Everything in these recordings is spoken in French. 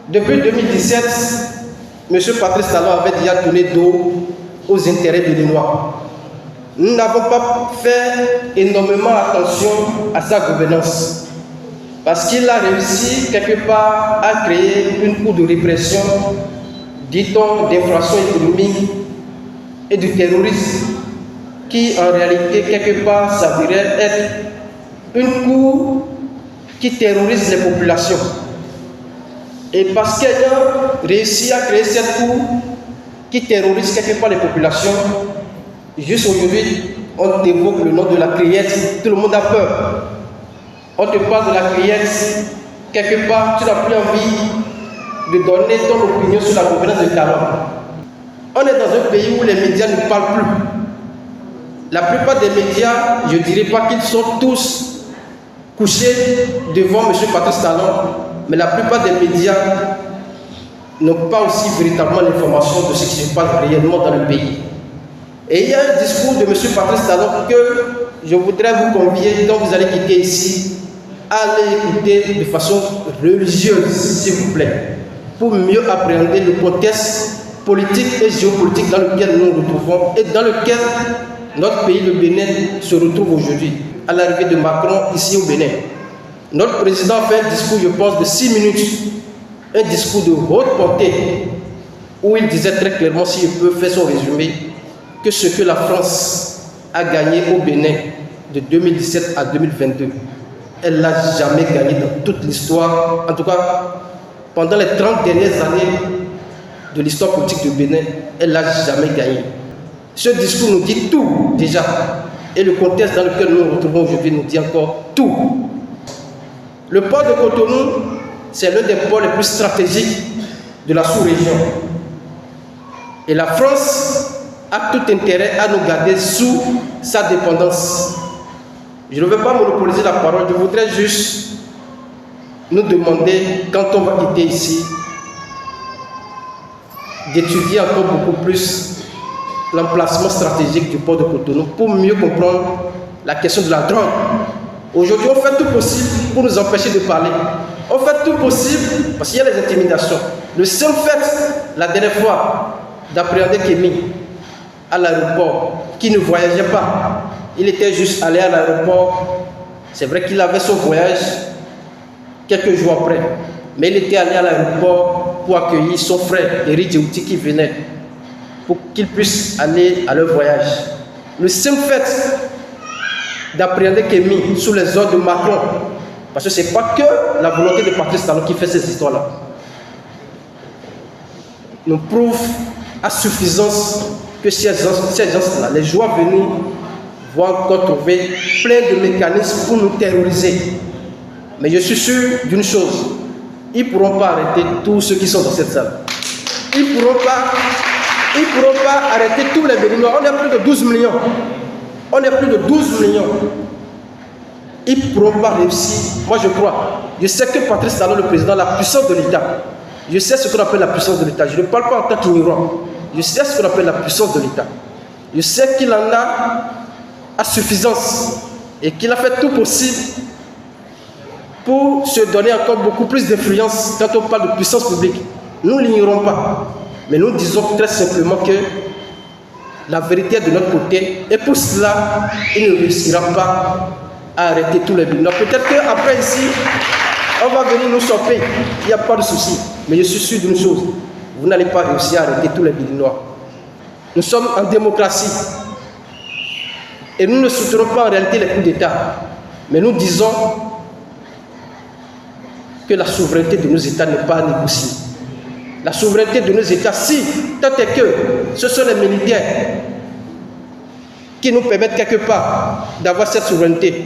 depuis 2017, M. Patrice Talon avait déjà tourné dos aux intérêts béninois. Nous n'avons pas fait énormément attention à sa gouvernance parce qu'il a réussi quelque part à créer une cour de répression, dit-on, d'infraction économique et du terrorisme qui en réalité quelque part s'avérait être une cour qui terrorise les populations. Et parce qu'ayant réussi à créer cette cour qui terrorise quelque part les populations, juste aujourd'hui, on évoque le nom de la criette, tout le monde a peur. On te parle de la criette, quelque part, tu n'as plus envie de donner ton opinion sur la gouvernance de Talon. On est dans un pays où les médias ne parlent plus. La plupart des médias, je ne dirais pas qu'ils sont tous couchés devant M. Patrice Talon, mais la plupart des médias n'ont pas aussi véritablement l'information de ce qui se passe réellement dans le pays. Et il y a un discours de M. Patrice Talon que je voudrais vous convier, quand vous allez quitter ici, à aller écouter de façon religieuse, s'il vous plaît, pour mieux appréhender le contexte politique et géopolitique dans lequel nous nous retrouvons et dans lequel notre pays, le Bénin, se retrouve aujourd'hui, à l'arrivée de Macron ici au Bénin. Notre président fait un discours, je pense, de 6 minutes, un discours de haute portée, où il disait très clairement, si je peux faire son résumé, que ce que la France a gagné au Bénin de 2017 à 2022, elle ne l'a jamais gagné dans toute l'histoire, en tout cas pendant les 30 dernières années de l'histoire politique du Bénin, elle ne l'a jamais gagné. Ce discours nous dit tout déjà, et le contexte dans lequel nous nous retrouvons aujourd'hui nous dit encore tout. Le port de Cotonou, c'est l'un des ports les plus stratégiques de la sous-région. Et la France a tout intérêt à nous garder sous sa dépendance. Je ne veux pas monopoliser la parole, je voudrais juste nous demander, quand on va quitter ici, d'étudier encore beaucoup plus l'emplacement stratégique du port de Cotonou pour mieux comprendre la question de la drogue. Aujourd'hui, on fait tout possible pour nous empêcher de parler. On fait tout possible parce qu'il y a les intimidations. Le seul fait, la dernière fois, d'appréhender Kémy à l'aéroport, qui ne voyageait pas. Il était juste allé à l'aéroport. C'est vrai qu'il avait son voyage quelques jours après. Mais il était allé à l'aéroport pour accueillir son frère, Éric Djouti, qui venait, pour qu'il puisse aller à leur voyage. Le simple fait d'appréhender Kémy sous les ordres de Macron, parce que ce n'est pas que la volonté de Patrice Talon qui fait ces histoires-là, nous prouve à suffisance que ces gens-là, les joueurs venus, vont encore trouver plein de mécanismes pour nous terroriser. Mais je suis sûr d'une chose, ils ne pourront pas arrêter tous ceux qui sont dans cette salle. Ils ne pourront pas arrêter tous les Béninois. On est plus de 12 millions. On est plus de 12 millions. Ils ne pourront pas réussir. Moi, je crois. Je sais que Patrice Talon, le président, la puissance de l'État. Je sais ce qu'on appelle la puissance de l'État. Je ne parle pas en tant qu'ignorant. Je sais ce qu'on appelle la puissance de l'État. Je sais qu'il en a à suffisance et qu'il a fait tout possible pour se donner encore beaucoup plus d'influence quand on parle de puissance publique. Nous ne l'ignorons pas. Mais nous disons très simplement que la vérité est de notre côté et pour cela, il ne réussira pas à arrêter tous les Béninois. Peut-être qu'après ici, on va venir nous choper, il n'y a pas de souci. Mais je suis sûr d'une chose, vous n'allez pas réussir à arrêter tous les Béninois. Nous sommes en démocratie et nous ne soutenons pas en réalité les coups d'État. Mais nous disons que la souveraineté de nos États n'est pas négociée. La souveraineté de nos États, si, tant est que ce sont les militaires qui nous permettent quelque part d'avoir cette souveraineté.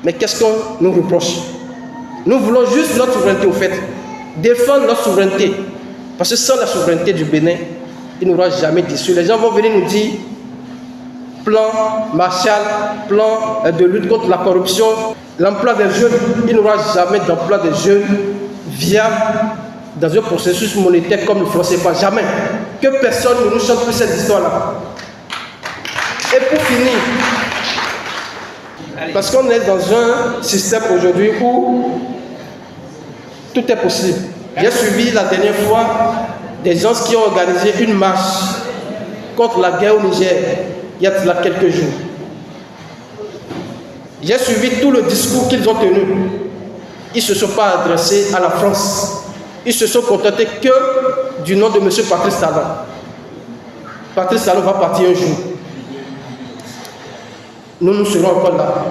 Mais qu'est-ce qu'on nous reproche? Nous voulons juste notre souveraineté, au fait, défendre notre souveraineté. Parce que sans la souveraineté du Bénin, il n'y aura jamais d'issue. Les gens vont venir nous dire plan Marshall, plan de lutte contre la corruption, l'emploi des jeunes. Il n'y aura jamais d'emploi des jeunes viable dans un processus monétaire comme le franc CFA. Jamais. Que personne ne nous chante plus cette histoire-là. Et pour finir, parce qu'on est dans un système aujourd'hui où Tout est possible. J'ai suivi la dernière fois des gens qui ont organisé une marche contre la guerre au Niger, il y a de là quelques jours. J'ai suivi tout le discours qu'ils ont tenu. Ils ne se sont pas adressés à la France. Ils se sont contentés que du nom de M. Patrice Talon. Patrice Talon va partir un jour. Nous serons encore là.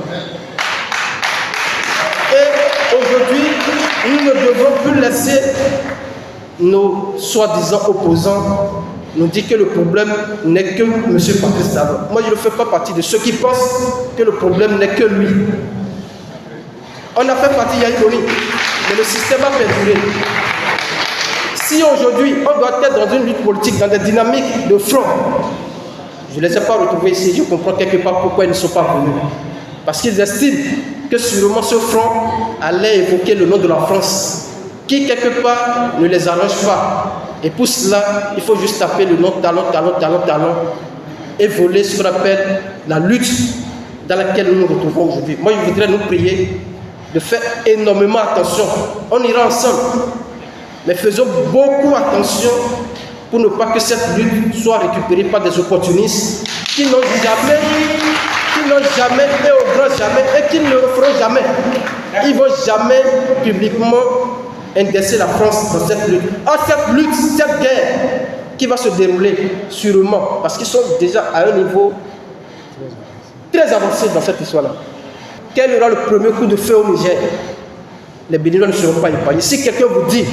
Et aujourd'hui, nous ne devons plus laisser nos soi-disant opposants nous dire que le problème n'est que M. Patrice Talon. Moi, je ne fais pas partie de ceux qui pensent que le problème n'est que lui. On a fait partie, il y a une ironie, mais le système a perduré. Si aujourd'hui, on doit être dans une lutte politique, dans des dynamiques de front, je ne les ai pas retrouvés ici, je comprends quelque part pourquoi ils ne sont pas venus. Parce qu'ils estiment que sûrement ce front allait évoquer le nom de la France, qui quelque part ne les arrange pas. Et pour cela, il faut juste taper le nom Talon, et voler ce qu'on appelle la lutte dans laquelle nous nous retrouvons aujourd'hui. Moi, je voudrais nous prier de faire énormément attention. On ira ensemble, mais faisons beaucoup attention pour ne pas que cette lutte soit récupérée par des opportunistes qui n'ont jamais et au grand jamais, et qui ne le feront jamais. Ils ne vont jamais publiquement indexer la France dans cette lutte. Cette lutte, cette guerre qui va se dérouler sûrement, parce qu'ils sont déjà à un niveau très avancé dans cette histoire-là. Quel sera le premier coup de feu au Niger? Les Béninois ne seront pas épargnés. Si quelqu'un vous dit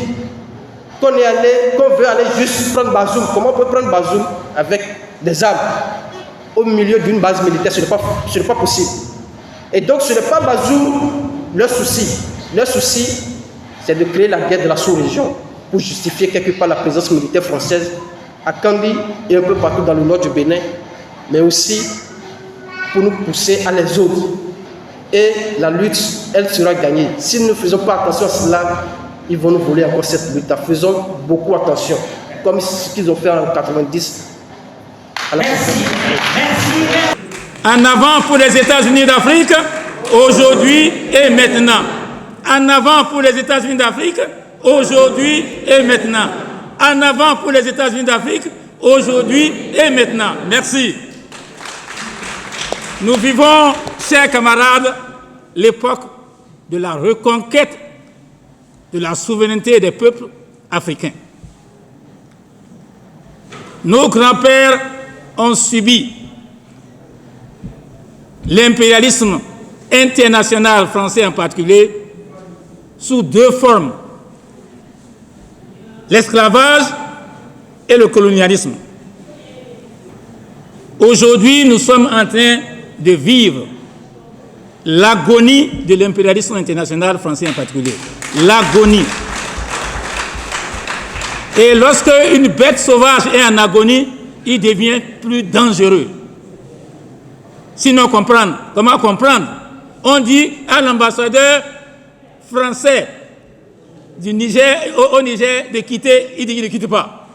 qu'on veut aller juste prendre Bazoum, comment on peut prendre Bazoum avec des armes au milieu d'une base militaire? Ce n'est pas possible. Et donc ce n'est pas Bazoum leur souci. Leur souci, c'est de créer la guerre de la sous-région pour justifier quelque part la présence militaire française à Kandi et un peu partout dans le nord du Bénin, mais aussi pour nous pousser à les autres. Et la lutte, elle sera gagnée. Si nous ne faisons pas attention à cela, ils vont nous voler encore cette lutte. Faisons beaucoup attention, comme ce qu'ils ont fait en 90 à la Merci. En avant pour les États-Unis d'Afrique, aujourd'hui et maintenant. En avant pour les États-Unis d'Afrique, aujourd'hui et maintenant. En avant pour les États-Unis d'Afrique, aujourd'hui et maintenant. Merci. Nous vivons, chers camarades, l'époque de la reconquête de la souveraineté des peuples africains. Nos grands-pères ont subi l'impérialisme international français en particulier sous deux formes, l'esclavage et le colonialisme. Aujourd'hui, nous sommes en train de vivre l'agonie de l'impérialisme international français en particulier. L'agonie. Et lorsque une bête sauvage est en agonie, il devient plus dangereux. Sinon, comment comprendre? On dit à l'ambassadeur français du Niger, au Niger de quitter, il dit qu'il ne quitte pas.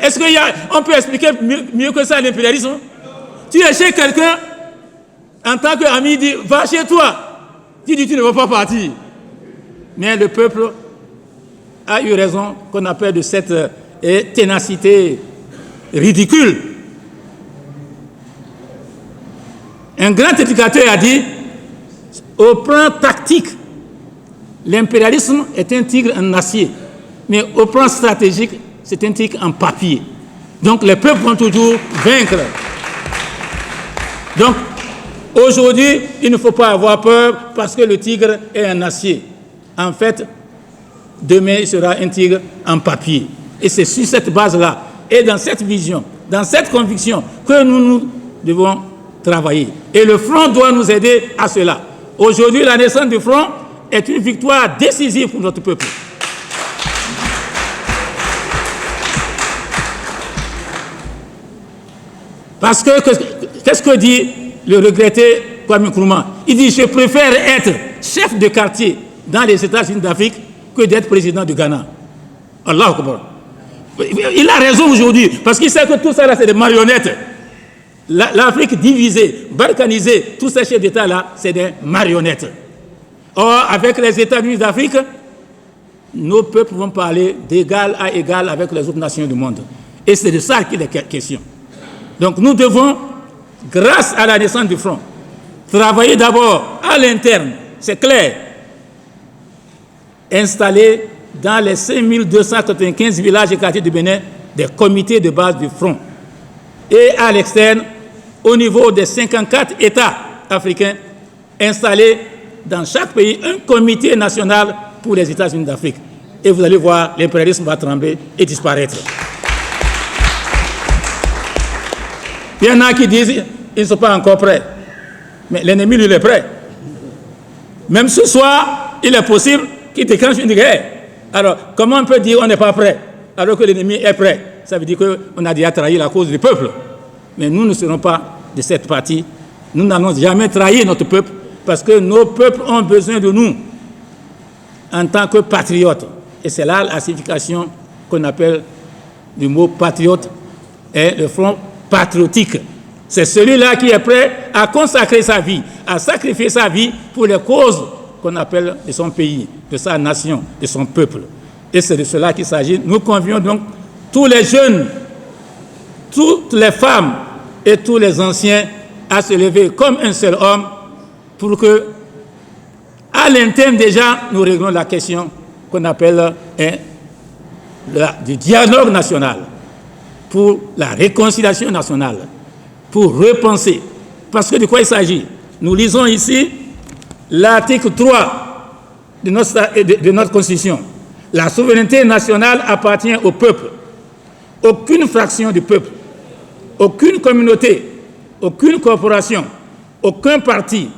Est-ce qu'on peut expliquer mieux que ça l'impérialisme? Tu es chez quelqu'un, en tant qu'ami, il dit va chez toi. Tu dis tu ne vas pas partir. Mais le peuple a eu raison qu'on appelle de cette ténacité ridicule. Un grand éducateur a dit au plan tactique, l'impérialisme est un tigre en acier, mais au plan stratégique, c'est un tigre en papier. Donc les peuples vont toujours vaincre. Donc aujourd'hui, il ne faut pas avoir peur parce que le tigre est en acier. En fait, demain, il sera un tigre en papier. Et c'est sur cette base-là, et dans cette vision, dans cette conviction, que nous devons travailler. Et le front doit nous aider à cela. Aujourd'hui, la naissance du front est une victoire décisive pour notre peuple. Parce que, qu'est-ce que dit le regretté Kwame Nkrumah? Il dit, je préfère être chef de quartier dans les États-Unis d'Afrique que d'être président du Ghana. Allahu Akbar. Il a raison aujourd'hui, parce qu'il sait que tout ça là, c'est des marionnettes. L'Afrique divisée, balkanisée, tous ces chefs d'État là, c'est des marionnettes. Or, avec les États-Unis d'Afrique, nos peuples vont parler d'égal à égal avec les autres nations du monde. Et c'est de ça qu'il est question. Donc nous devons, grâce à la naissance du front, travailler d'abord à l'interne, c'est clair, installer dans les 5295 villages et quartiers du Bénin des comités de base du front. Et à l'externe, au niveau des 54 États africains, installer dans chaque pays un comité national pour les États-Unis d'Afrique. Et vous allez voir, l'impérialisme va trembler et disparaître. Il y en a qui disent qu'ils ne sont pas encore prêts. Mais l'ennemi, lui, il est prêt. Même ce soir, il est possible qu'il déclenche une guerre. Alors, comment on peut dire qu'on n'est pas prêt alors que l'ennemi est prêt? Ça veut dire qu'on a déjà trahi la cause du peuple. Mais nous ne serons pas de cette partie. Nous n'allons jamais trahir notre peuple parce que nos peuples ont besoin de nous en tant que patriotes. Et c'est là la signification qu'on appelle du mot patriote et le front patriotique. C'est celui-là qui est prêt à consacrer sa vie, à sacrifier sa vie pour les causes qu'on appelle de son pays, de sa nation, de son peuple. Et c'est de cela qu'il s'agit. Nous convions donc tous les jeunes, toutes les femmes et tous les anciens à se lever comme un seul homme pour que, à l'interne déjà, nous réglons la question qu'on appelle du dialogue national, pour la réconciliation nationale, pour repenser. Parce que de quoi il s'agit? Nous lisons ici l'article 3 de notre Constitution. La souveraineté nationale appartient au peuple. Aucune fraction du peuple, aucune communauté, aucune corporation, aucun parti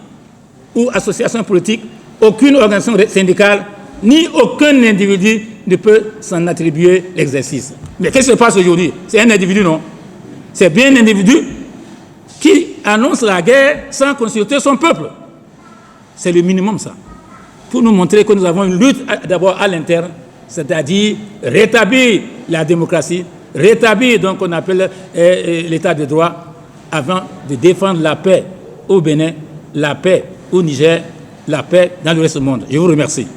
ou association politique, aucune organisation syndicale, ni aucun individu ne peut s'en attribuer l'exercice. Mais qu'est-ce qui se passe aujourd'hui? C'est un individu, non? C'est bien un individu qui annonce la guerre sans consulter son peuple. C'est le minimum, ça. Pour nous montrer que nous avons une lutte d'abord à l'interne, c'est-à-dire rétablir la démocratie, rétablir donc qu'on appelle l'état de droit, avant de défendre la paix au Bénin, la paix au Niger, la paix dans le reste du monde. Je vous remercie.